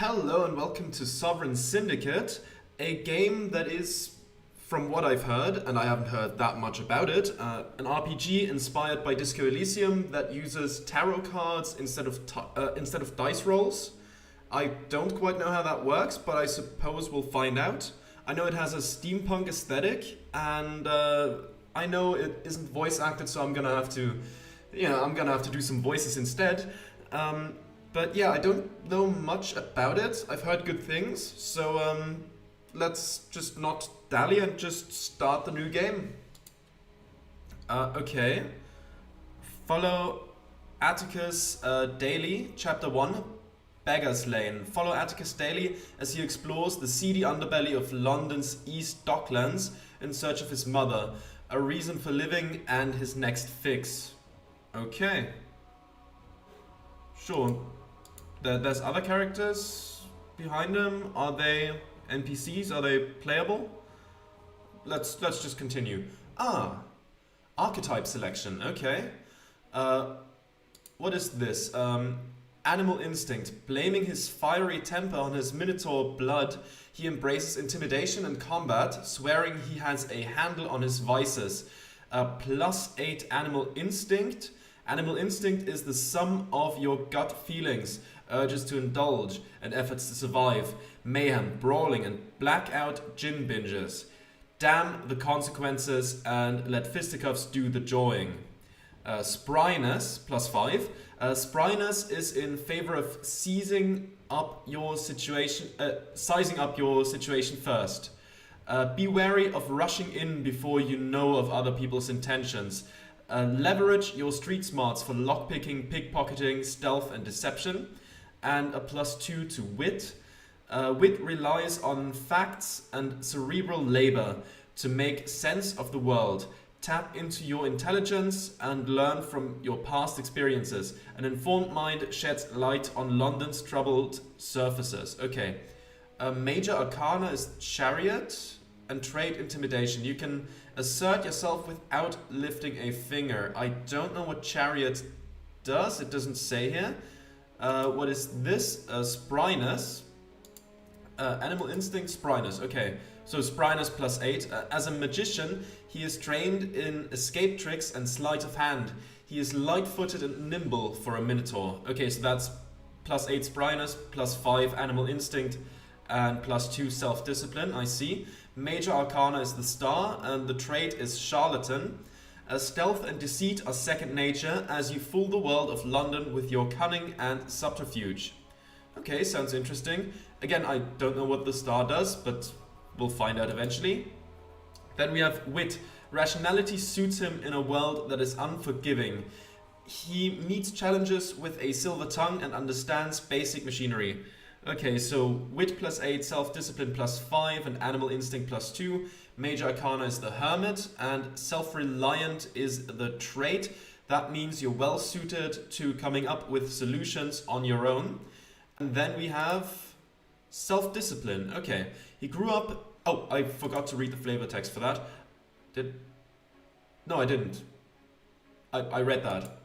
Hello and welcome to Sovereign Syndicate, a game that is, from what I've heard, and I haven't heard that much about it, an RPG inspired by Disco Elysium that uses tarot cards instead of dice rolls. I don't quite know how that works, but I suppose we'll find out. I know it has a steampunk aesthetic, and I know it isn't voice acted, so I'm gonna have to do some voices instead. But yeah, I don't know much about it. I've heard good things, so let's just not dally and just start the new game. Okay. Follow Atticus daily, Chapter 1, Beggar's Lane. Follow Atticus daily as he explores the seedy underbelly of London's East Docklands in search of his mother, a reason for living, and his next fix. Okay. Sure. There's other characters behind him. Are they NPCs? Are they playable? Let's just continue. Archetype selection. Okay. What is this? Animal instinct. Blaming his fiery temper on his Minotaur blood, he embraces intimidation and combat, swearing he has a handle on his vices. +8 animal instinct. Animal instinct is the sum of your gut feelings, urges to indulge, and efforts to survive, mayhem, brawling, and blackout gin binges. Damn the consequences and let fisticuffs do the jawing. Spryness, +5. Spryness is in favor of sizing up your situation first. Be wary of rushing in before you know of other people's intentions. Leverage your street smarts for lockpicking, pickpocketing, stealth, and deception. And a +2 to wit. Wit relies on facts and cerebral labor to make sense of the world. Tap into your intelligence and learn from your past experiences. An informed mind sheds light on London's troubled surfaces. Okay. Major arcana is chariot and trade intimidation. You can assert yourself without lifting a finger. I don't know what chariot does. It doesn't say here. What is this? Spryness. Animal instinct, spryness. Okay, so spryness +8. As a magician, he is trained in escape tricks and sleight of hand. He is light-footed and nimble for a Minotaur. Okay, so that's +8 spryness, +5 animal instinct, and +2 self-discipline. I see. Major arcana is the star, and the trait is charlatan. Stealth and deceit are second nature as you fool the world of London with your cunning and subterfuge. Okay, sounds interesting. Again, I don't know what the star does, but we'll find out eventually. Then we have wit. Rationality suits him in a world that is unforgiving. He meets challenges with a silver tongue and understands basic machinery. Okay, so wit +8, self-discipline +5, and animal instinct +2. Major arcana is the hermit, and self-reliant is the trait. That means you're well suited to coming up with solutions on your own. And then we have self-discipline. Okay, he grew up... Oh, I forgot to read the flavor text for that. No, I didn't. I read that.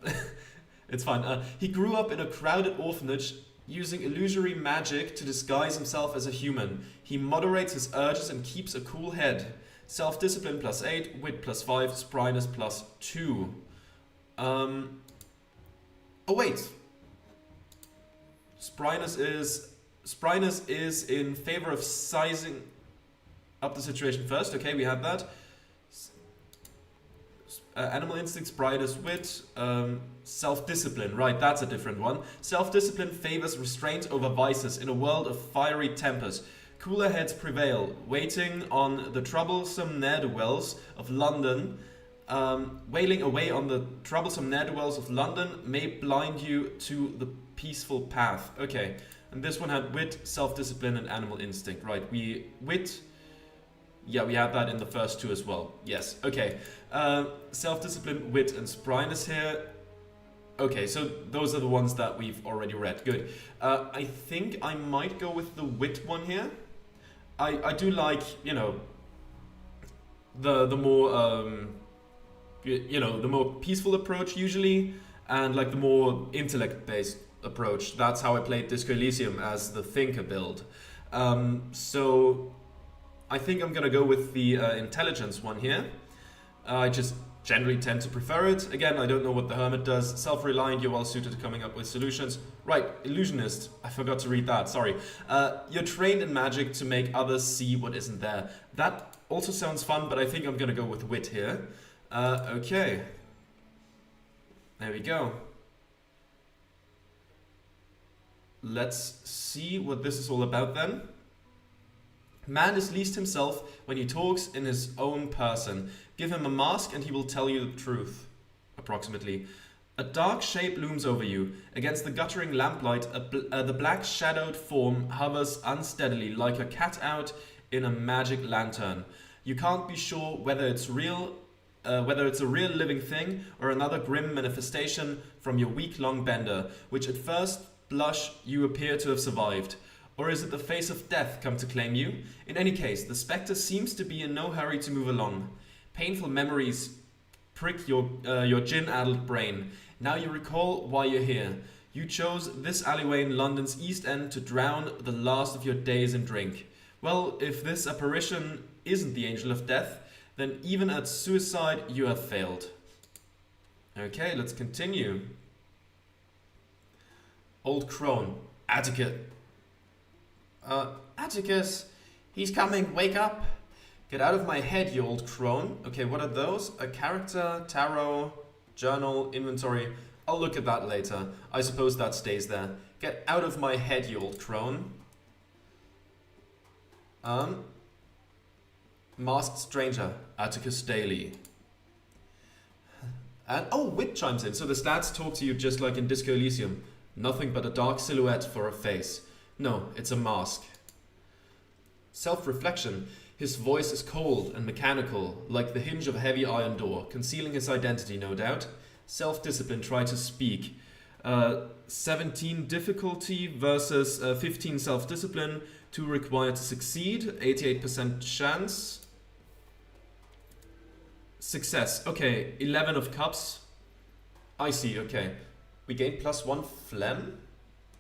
It's fine. He grew up in a crowded orphanage using illusory magic to disguise himself as a human. He moderates his urges and keeps a cool head. Self-discipline +8, wit +5, spryness +2. Oh wait. Spryness is in favor of sizing up the situation first. Okay, we have that. Animal instinct, spryness, wit, self-discipline. Right, that's a different one. Self-discipline favors restraint over vices in a world of fiery tempers. Cooler heads prevail, waiting on the troublesome ne'er-do-wells of London. Wailing away on the troublesome ne'er-do-wells of London may blind you to the peaceful path. Okay, and this one had wit, self-discipline, and animal instinct. Right, yeah, we had that in the first two as well. Yes, okay. Self-discipline, wit, and spryness here. Okay, so those are the ones that we've already read. Good. I think I might go with the wit one here. I do like, you know, the more the more peaceful approach usually, and like the more intellect-based approach. That's how I played Disco Elysium, as the thinker build. So I think I'm gonna go with the intelligence one here. I just generally tend to prefer it. Again, I don't know what the hermit does. Self-reliant, you're well suited to coming up with solutions. Right, illusionist. I forgot to read that, sorry. You're trained in magic to make others see what isn't there. That also sounds fun, but I think I'm gonna go with wit here. Okay. There we go. Let's see what this is all about then. Man is least himself when he talks in his own person. Give him a mask and he will tell you the truth. Approximately. A dark shape looms over you. Against the guttering lamplight, the black shadowed form hovers unsteadily like a cat out in a magic lantern. You can't be sure whether it's real, whether it's a real living thing or another grim manifestation from your week-long bender, which at first blush you appear to have survived. Or is it the face of death come to claim you? In any case, the spectre seems to be in no hurry to move along. Painful memories prick your gin-addled brain. Now you recall why you're here. You chose this alleyway in London's East End to drown the last of your days in drink. Well, if this apparition isn't the angel of death, then even at suicide you have failed. Okay, let's continue. Old crone, Atticus. Atticus, he's coming, wake up. Get out of my head, you old crone. Okay, what are those? A character, tarot, journal, inventory. I'll look at that later. I suppose that stays there. Get out of my head, you old crone. Masked stranger, Atticus Daly. And oh, wit chimes in. So the stats talk to you just like in Disco Elysium. Nothing but a dark silhouette for a face. No, it's a mask. Self-reflection. His voice is cold and mechanical, like the hinge of a heavy iron door, concealing his identity, no doubt. Self-discipline, try to speak. 17 difficulty versus 15 self-discipline. 2 required to succeed. 88% chance. Success. Okay, 11 of cups. I see, okay. We gain +1 phlegm.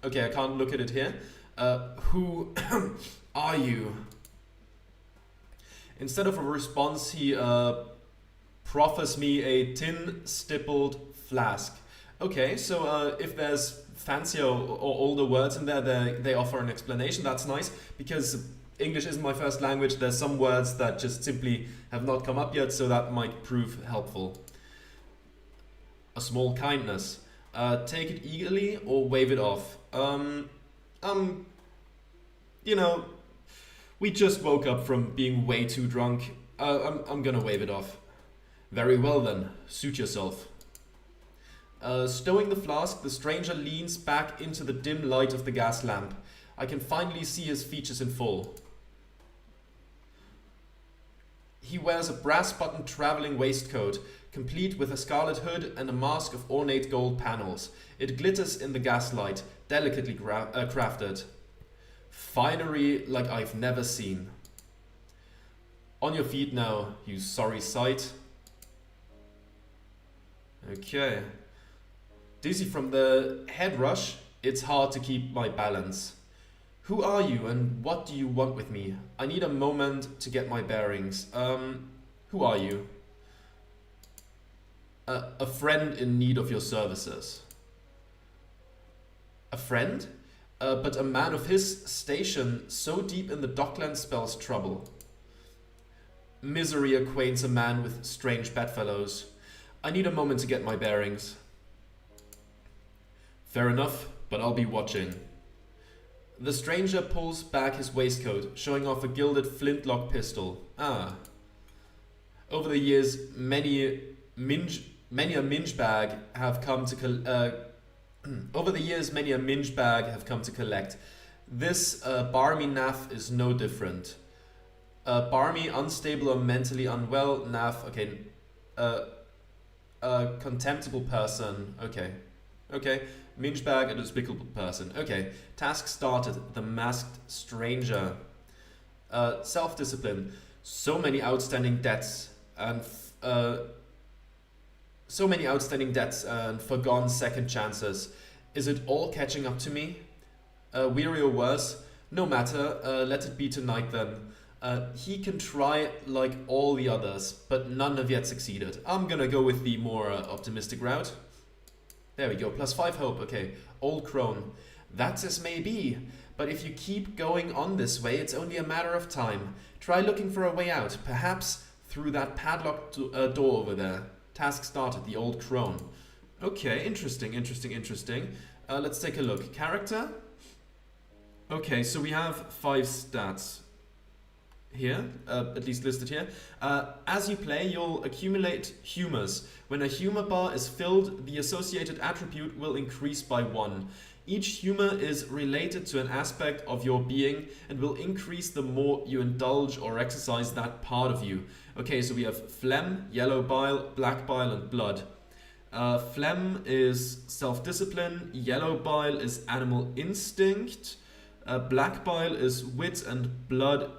Okay, I can't look at it here. Who are you? Instead of a response, he proffers me a tin-stippled flask. Okay, so if there's fancier or older words in there, they offer an explanation. That's nice, because English isn't my first language. There's some words that just simply have not come up yet, so that might prove helpful. A small kindness. Take it eagerly or wave it off. You know, we just woke up from being way too drunk. I'm gonna wave it off. Very well then, suit yourself. Stowing the flask, the stranger leans back into the dim light of the gas lamp. I can finally see his features in full. He wears a brass-buttoned traveling waistcoat, complete with a scarlet hood and a mask of ornate gold panels. It glitters in the gaslight, delicately crafted. Finery like I've never seen. On your feet now, you sorry sight. Okay. Dizzy from the head rush, it's hard to keep my balance. Who are you and what do you want with me? I need a moment to get my bearings. Who are you? A friend in need of your services. A friend? But a man of his station so deep in the dockland spells trouble. Misery acquaints a man with strange bedfellows. I need a moment to get my bearings. Fair enough, but I'll be watching. The stranger pulls back his waistcoat, showing off a gilded flintlock pistol. Ah. Over the years, many a minge bag have come to collect. This barmy naff is no different. Barmy, unstable or mentally unwell, naff, okay. A contemptible person, okay. Okay, minge bag, a despicable person. Okay, task started, the masked stranger. Self-discipline, so many outstanding debts and forgone second chances. Is it all catching up to me? Weary or worse? No matter, let it be tonight then. He can try like all the others, but none have yet succeeded. I'm gonna go with the more optimistic route. There we go, +5 hope, okay. Old crone. That's as may be, but if you keep going on this way, it's only a matter of time. Try looking for a way out, perhaps through that padlocked door over there. Task started, the old crone. Okay, interesting. Let's take a look. Character. Okay, so we have 5 stats here, at least listed here. As you play, you'll accumulate humors. When a humor bar is filled, the associated attribute will increase by 1. Each humor is related to an aspect of your being and will increase the more you indulge or exercise that part of you. Okay, so we have phlegm, yellow bile, black bile, and blood. Phlegm is self-discipline, yellow bile is animal instinct, black bile is wit, and blood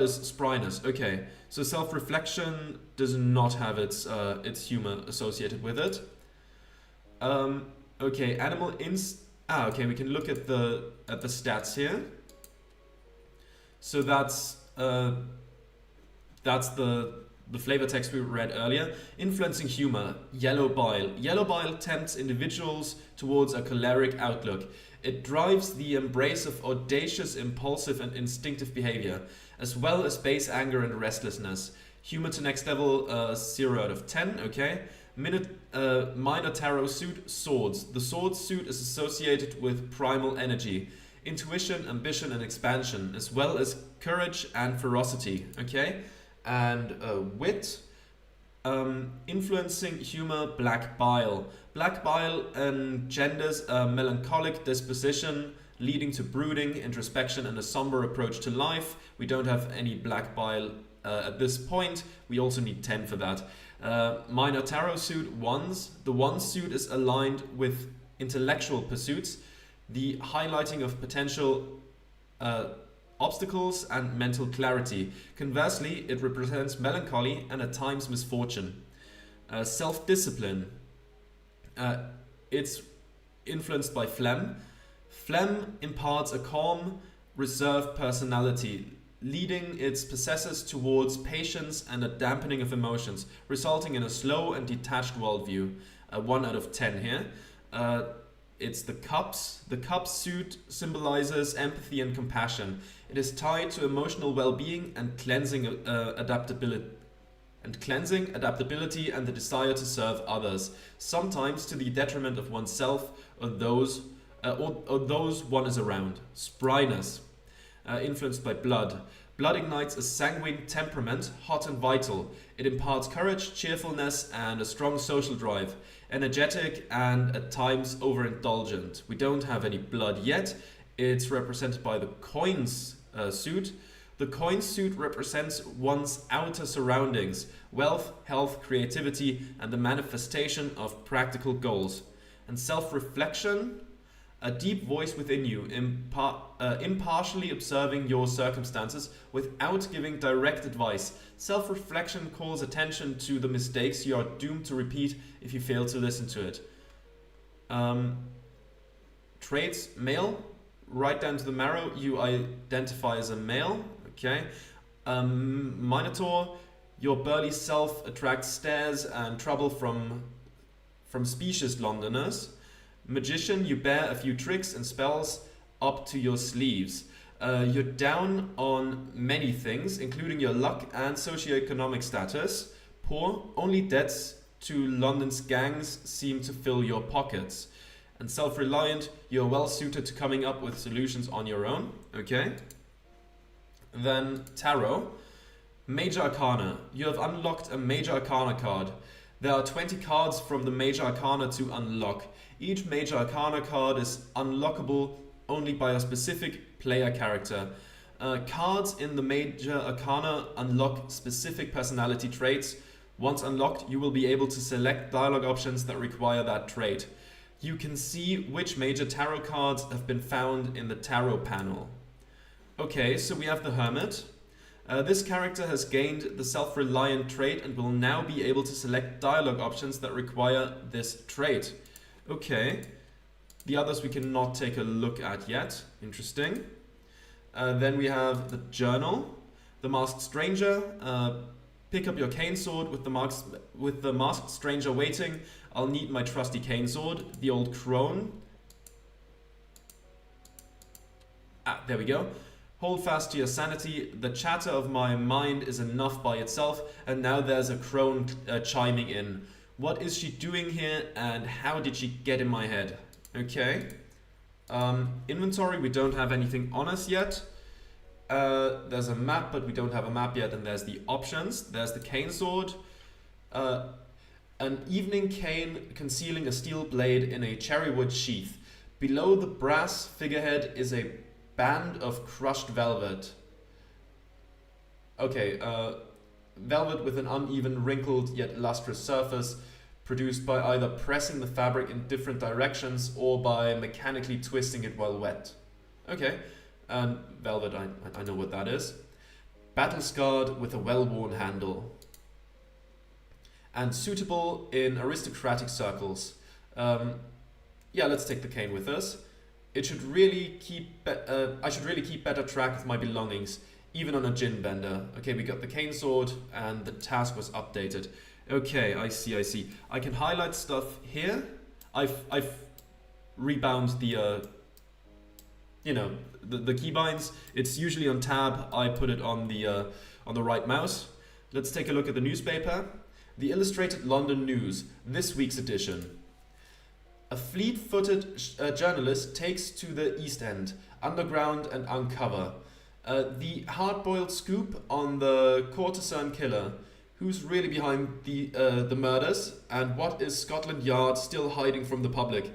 is spryness. Okay, so self-reflection does not have its humor associated with it. Okay, okay, we can look at the stats here. So that's the flavor text we read earlier. Influencing humor, yellow bile. Yellow bile tempts individuals towards a choleric outlook. It drives the embrace of audacious, impulsive, and instinctive behavior, as well as base anger and restlessness. Humor to next level, 0 out of 10, okay. Minotaur suit, swords. The sword suit is associated with primal energy, intuition, ambition, and expansion, as well as courage and ferocity, okay. And wit, influencing humor, black bile. Black bile engenders a melancholic disposition, leading to brooding, introspection, and a somber approach to life. We don't have any black bile at this point. We also need 10 for that. Minotaur suit, ones. The one suit is aligned with intellectual pursuits, the highlighting of potential obstacles and mental clarity. Conversely, it represents melancholy and at times misfortune. Self-discipline. It's influenced by phlegm. Phlegm imparts a calm, reserved personality, leading its possessors towards patience and a dampening of emotions, resulting in a slow and detached worldview. 1 out of 10 here. It's the cups. The cup suit symbolizes empathy and compassion. It is tied to emotional well-being and cleansing adaptability and the desire to serve others, sometimes to the detriment of oneself or those one is around. Spryness. Influenced by blood. Blood ignites a sanguine temperament, hot and vital. It imparts courage, cheerfulness, and a strong social drive. Energetic and at times overindulgent. We don't have any blood yet. It's represented by the coins suit. The coin suit represents one's outer surroundings, wealth, health, creativity, and the manifestation of practical goals. And self-reflection. A deep voice within you, impartially observing your circumstances without giving direct advice. Self-reflection calls attention to the mistakes you are doomed to repeat if you fail to listen to it. Traits, male, right down to the marrow, you identify as a male, okay. Minotaur, your burly self attracts stares and trouble from specious Londoners. Magician, you bear a few tricks and spells up to your sleeves. You're down on many things, including your luck and socioeconomic status. Poor, only debts to London's gangs seem to fill your pockets. And self-reliant, you're well suited to coming up with solutions on your own. Okay. Then Tarot. Major Arcana. You have unlocked a Major Arcana card. There are 20 cards from the Major Arcana to unlock. Each Major Arcana card is unlockable only by a specific player character. Cards in the Major Arcana unlock specific personality traits. Once unlocked, you will be able to select dialogue options that require that trait. You can see which major tarot cards have been found in the tarot panel. Okay, so we have the Hermit. This character has gained the self-reliant trait and will now be able to select dialogue options that require this trait. Okay. The others we cannot take a look at yet. Interesting. Then we have the journal. The Masked Stranger. Pick up your cane sword with the Masked Stranger waiting. I'll need my trusty cane sword. The old crone. There we go. Hold fast to your sanity. The chatter of my mind is enough by itself, and now there's a crone chiming in. What is she doing here, and how did she get in my head? Okay. Inventory, we don't have anything on us yet. There's a map, but we don't have a map yet, and there's the options. There's the cane sword. An evening cane concealing a steel blade in a cherrywood sheath. Below the brass figurehead is a band of crushed velvet. Okay, velvet with an uneven, wrinkled yet lustrous surface, produced by either pressing the fabric in different directions or by mechanically twisting it while wet. Okay, and velvet, I know what that is. Battle scarred with a well-worn handle. And suitable in aristocratic circles. Yeah, let's take the cane with us. It should really I should really keep better track of my belongings, even on a gin bender. Okay, we got the cane sword, and the task was updated. Okay, I see. I can highlight stuff here. I've rebound the the keybinds. It's usually on tab. I put it on the right mouse. Let's take a look at the newspaper. The Illustrated London News, this week's edition. A fleet-footed journalist takes to the East End, underground and uncover. The hard-boiled scoop on the courtesan killer. Who's really behind the murders, and what is Scotland Yard still hiding from the public?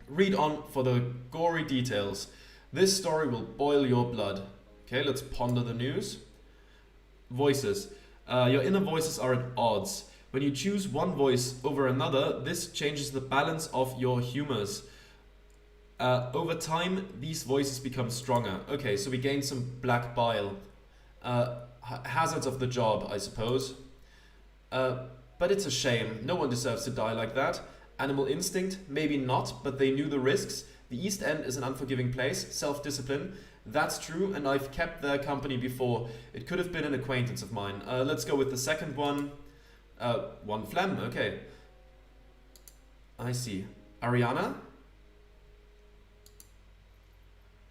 Read on for the gory details. This story will boil your blood. Okay, let's ponder the news. Voices. Your inner voices are at odds. When you choose one voice over another, this changes the balance of your humors. Over time, these voices become stronger. Okay, so we gain some black bile. Hazards of the job, I suppose. But it's a shame. No one deserves to die like that. Animal instinct? Maybe not, but they knew the risks. The East End is an unforgiving place. Self-discipline. That's true, and I've kept their company before. It could have been an acquaintance of mine. Let's go with the second one. One phlegm, okay. I see. Ariana?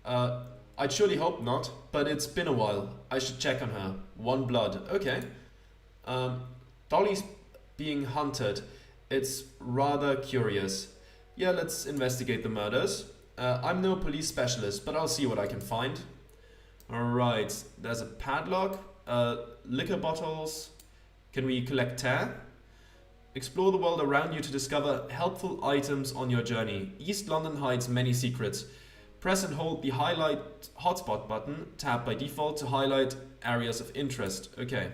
I'd surely hope not, but it's been a while. I should check on her. One blood, okay. Dolly's being hunted. It's rather curious. Yeah, let's investigate the murders. I'm no police specialist, but I'll see what I can find. Alright, there's a padlock, liquor bottles. Can we collect tear? Explore the world around you to discover helpful items on your journey. East London hides many secrets. Press and hold the highlight hotspot button, tab by default, to highlight areas of interest. Okay.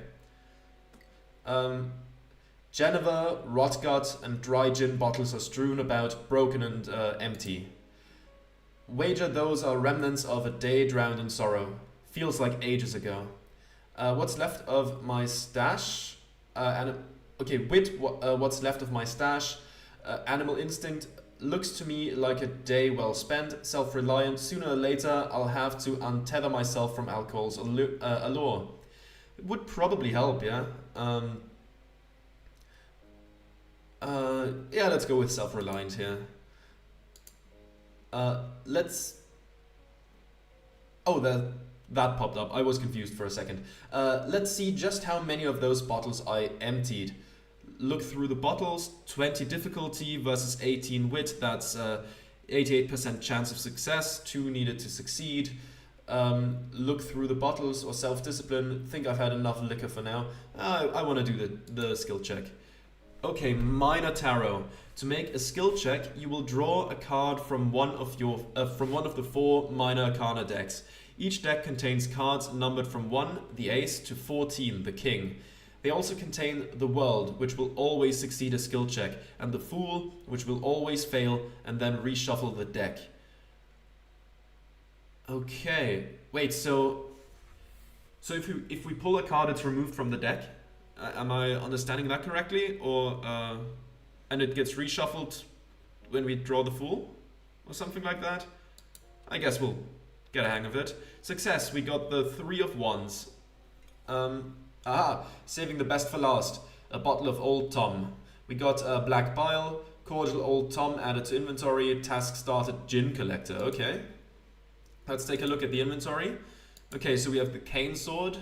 Geneva, rotgut, and dry gin bottles are strewn about, broken and empty. Wager those are remnants of a day drowned in sorrow. Feels like ages ago. What's left of my stash? What's left of my stash? Animal instinct looks to me like a day well spent. Self-reliant. Sooner or later, I'll have to untether myself from alcohol's allure. It would probably help, yeah. Yeah, let's go with self-reliant here. That popped up. I was confused for a second. Let's see just how many of those bottles I emptied. Look through the bottles. 20 difficulty versus 18 wit. That's 88% chance of success. 2 needed to succeed. Look through the bottles or self-discipline. Think I've had enough liquor for now. I want to do the skill check. Okay, minor tarot. To make a skill check, you will draw a card from one of the 4 minor arcana decks. Each deck contains cards numbered from 1, the ace, to 14, the king. They also contain the world, which will always succeed a skill check, and the fool, which will always fail and then reshuffle the deck. Okay, wait, so if we pull a card, it's removed from the deck? Am I understanding that correctly? Or and it gets reshuffled when we draw the Fool, or something like that. I guess we'll get a hang of it. Success, we got the 3 of Wands. Saving the best for last. A bottle of Old Tom. We got Black Bile, cordial Old Tom added to inventory, task started, Gin Collector. Okay. Let's take a look at the inventory. Okay, so we have the Cane Sword,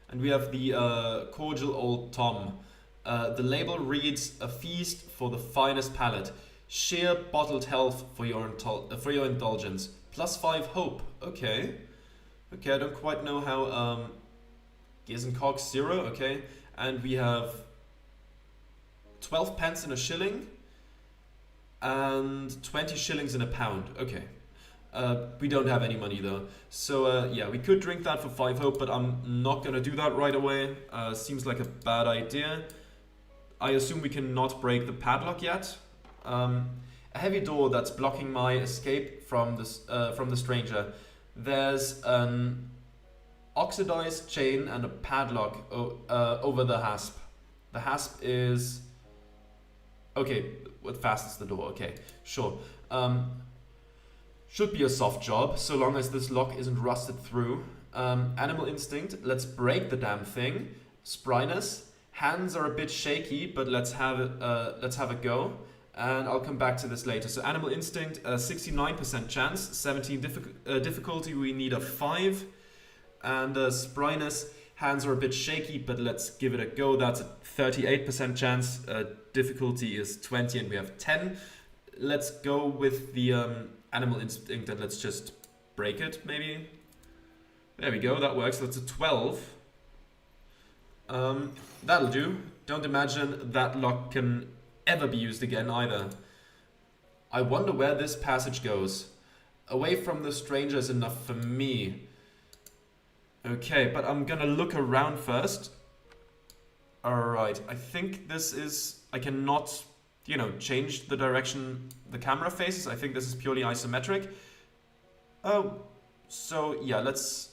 and we have the cordial Old Tom. The label reads, a feast for the finest palate. Sheer bottled health for your indulgence. +5 hope. Okay. Okay, I don't quite know how... Gears and Cogs 0, okay. And we have 12 pence in a shilling and 20 shillings in a pound. Okay. We don't have any money though. So yeah, we could drink that for 5 hope, but I'm not gonna do that right away. Seems like a bad idea. I assume we cannot break the padlock yet. A heavy door that's blocking my escape from the stranger. There's an oxidized chain and a padlock over the hasp. The hasp is... Okay, what fastens the door? Okay, sure. Should be a soft job, so long as this lock isn't rusted through. Animal instinct, let's break the damn thing. Spryness, hands are a bit shaky, but let's have a go. And I'll come back to this later. So animal instinct, 69% chance, 17 difficulty, we need a 5. And spryness, hands are a bit shaky, but let's give it a go. That's a 38% chance, difficulty is 20 and we have 10. Let's go with the animal instinct and let's just break it, maybe. There we go, that works. That's a 12. That'll do. Don't imagine that lock can ever be used again either. I wonder where this passage goes. Away from the stranger is enough for me. Okay, but I'm gonna look around first. Alright, I think this is... I cannot, you know, change the direction the camera faces. I think this is purely isometric. Oh, so yeah, let's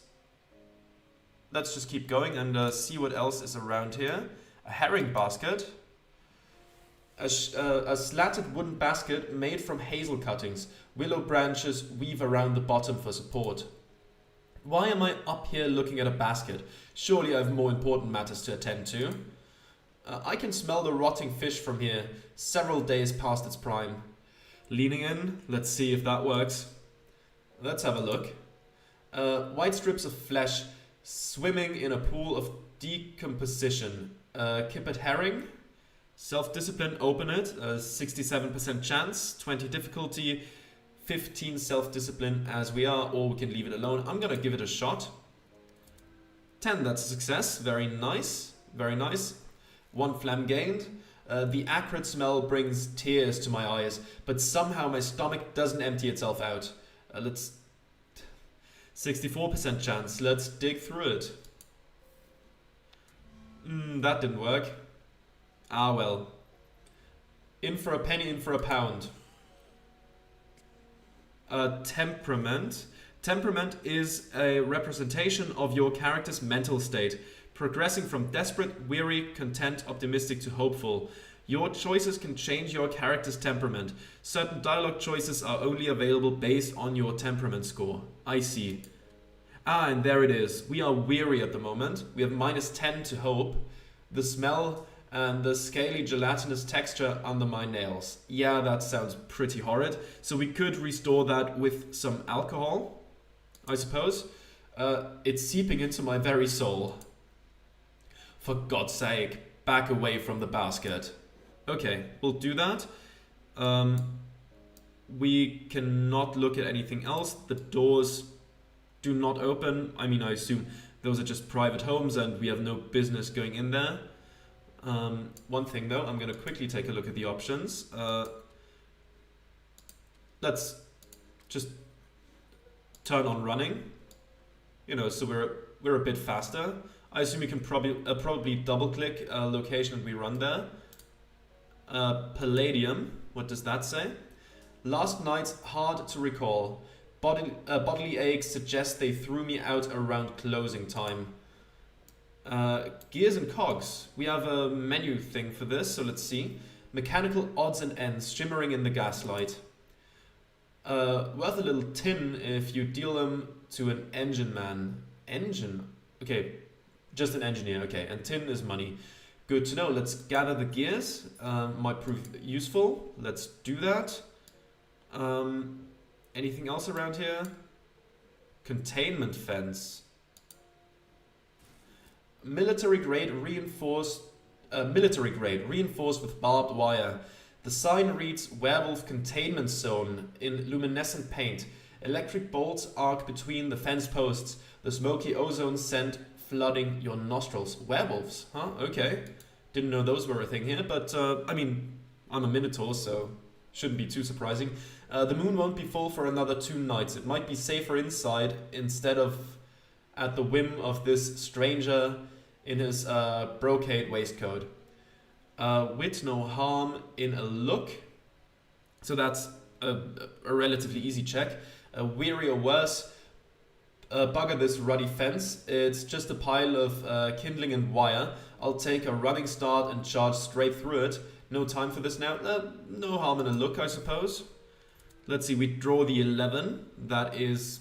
just keep going and see what else is around here. A herring basket. A slatted wooden basket made from hazel cuttings. Willow branches weave around the bottom for support. Why am I up here looking at a basket? Surely I have more important matters to attend to. I can smell the rotting fish from here, several days past its prime. Leaning in, let's see if that works. Let's have a look. White strips of flesh swimming in a pool of decomposition. Kippered herring. Self-discipline, open it. 67% chance, 20 difficulty, 15 self-discipline as we are, or we can leave it alone. I'm gonna give it a shot. 10, that's a success. Very nice. Very nice. 1 phlegm gained. The acrid smell brings tears to my eyes, but somehow my stomach doesn't empty itself out. Let's... 64% chance. Let's dig through it. That didn't work. Ah well. In for a penny, in for a pound. Temperament. Temperament is a representation of your character's mental state, progressing from desperate, weary, content, optimistic to hopeful. Your choices can change your character's temperament. Certain dialogue choices are only available based on your temperament score. I see. Ah, and there it is. We are weary at the moment. We have -10 to hope. The smell and the scaly gelatinous texture under my nails. Yeah, that sounds pretty horrid. So we could restore that with some alcohol, I suppose. It's seeping into my very soul. For God's sake, back away from the basket. Okay, we'll do that. We cannot look at anything else. The doors do not open. I mean, I assume those are just private homes and we have no business going in there. One thing though, I'm going to quickly take a look at the options. Let's just turn on running. You know, so we're a bit faster. I assume you can probably double click a location and we run there. Palladium, what does that say? Last night's hard to recall. Bodily aches suggest they threw me out around closing time. Gears and cogs. We have a menu thing for this, so let's see. Mechanical odds and ends shimmering in the gaslight. Worth a little tin if you deal them to an engine man. Engine? Okay, just an engineer, okay. And tin is money. Good to know. Let's gather the gears. Might prove useful. Let's do that. Anything else around here? Containment fence. Military grade reinforced with barbed wire. The sign reads Werewolf Containment Zone in luminescent paint. Electric bolts arc between the fence posts. The smoky ozone scent flooding your nostrils. Werewolves, huh? Okay. Didn't know those were a thing here, but I mean, I'm a Minotaur, so shouldn't be too surprising. The moon won't be full for another 2 nights. It might be safer inside instead of at the whim of this stranger in his brocade waistcoat. Wit no harm in a look. So that's a relatively easy check. Weary or worse, bugger this ruddy fence. It's just a pile of kindling and wire. I'll take a running start and charge straight through it. No time for this now. No harm in a look, I suppose. Let's see, we draw the 11. That is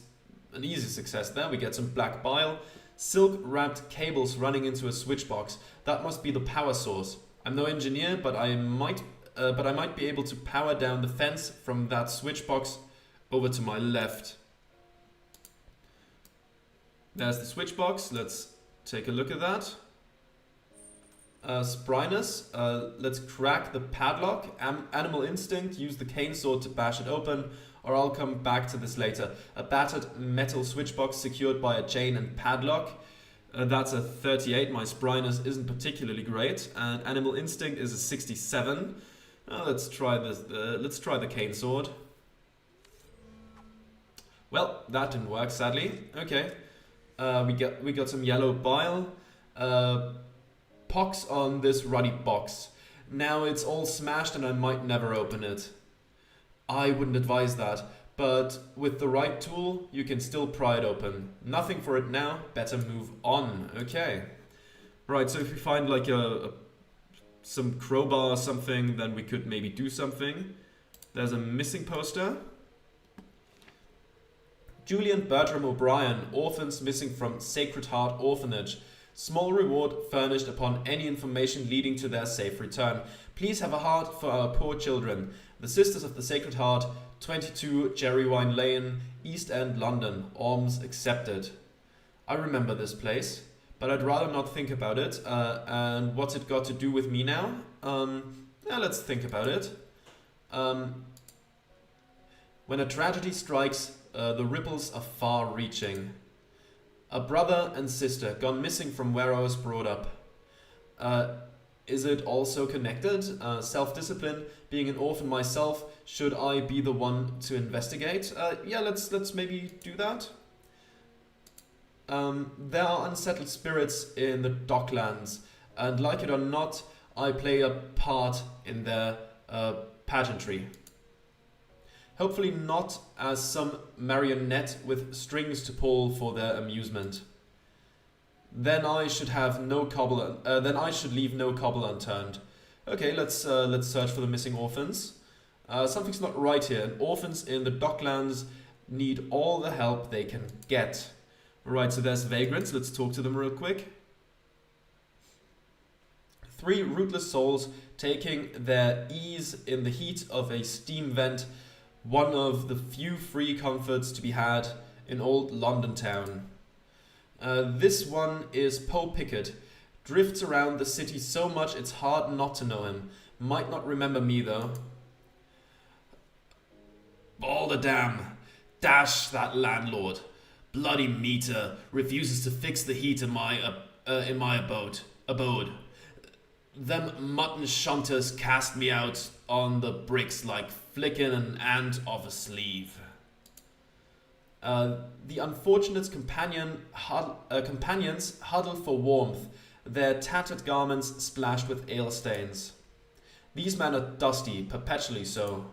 an easy success there. We get some black bile. Silk wrapped cables running into a switch box. That must be the power source. I'm no engineer, but I might be able to power down the fence from that switch box over to my left. There's the switch box. Let's take a look at that. Spryness. Let's crack the padlock. Animal instinct. Use the cane sword to bash it open, or I'll come back to this later. A battered metal switch box secured by a chain and padlock. That's a 38. My spryness isn't particularly great. And animal instinct is a 67. Let's try this. Let's try the cane sword. Well, that didn't work, sadly. Okay. We got some yellow bile. Pox on this ruddy box. Now it's all smashed and I might never open it. I wouldn't advise that, but with the right tool, you can still pry it open. Nothing for it now, better move on. Okay. Right, so if we find like some crowbar or something, then we could maybe do something. There's a missing poster. Julian Bertram O'Brien, orphans missing from Sacred Heart Orphanage. Small reward furnished upon any information leading to their safe return. Please have a heart for our poor children. The Sisters of the Sacred Heart, 22 Jerrywine Lane, East End, London. Alms accepted. I remember this place, but I'd rather not think about it. And what's it got to do with me now? Yeah, let's think about it. When a tragedy strikes, the ripples are far-reaching. A brother and sister gone missing from where I was brought up. Is it also connected? Self-discipline, being an orphan myself, should I be the one to investigate? Yeah, let's maybe do that. There are unsettled spirits in the Docklands, and like it or not, I play a part in their pageantry. Hopefully not as some marionette with strings to pull for their amusement. Then I should leave no cobble unturned. Okay, let's search for the missing orphans. Something's not right here. Orphans in the Docklands need all the help they can get. Right, so there's vagrants. Let's talk to them real quick. 3 rootless souls taking their ease in the heat of a steam vent. One of the few free comforts to be had in old London town. This one is Poe Pickett. Drifts around the city so much it's hard not to know him. Might not remember me though. All the damn. Dash that landlord. Bloody meter refuses to fix the heat in my abode. Them mutton shunters cast me out on the bricks like flicking an ant off a sleeve. The unfortunate companions huddle for warmth, their tattered garments splashed with ale stains. These men are dusty, perpetually so.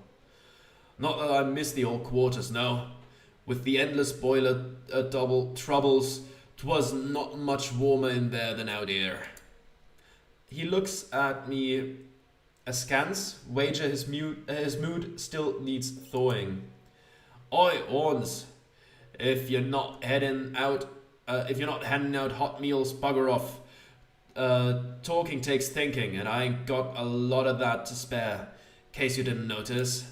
Not that I miss the old quarters, no. With the endless boiler double troubles, 'twas not much warmer in there than out here. He looks at me Askance, wager his mood still needs thawing. Oi, Orns, if you're not handing out hot meals, bugger off. Talking takes thinking, and I ain't got a lot of that to spare. Case you didn't notice.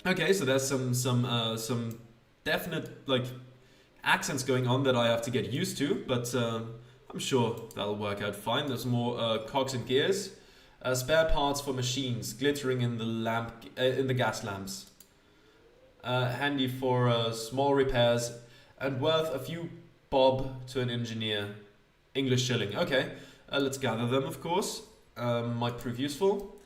Okay, so there's some definite like accents going on that I have to get used to, but I'm sure that'll work out fine. There's more cogs and gears, spare parts for machines glittering in the gas lamps. Handy for small repairs and worth a few bob to an engineer. English shilling. Okay, let's gather them, of course. Might prove useful.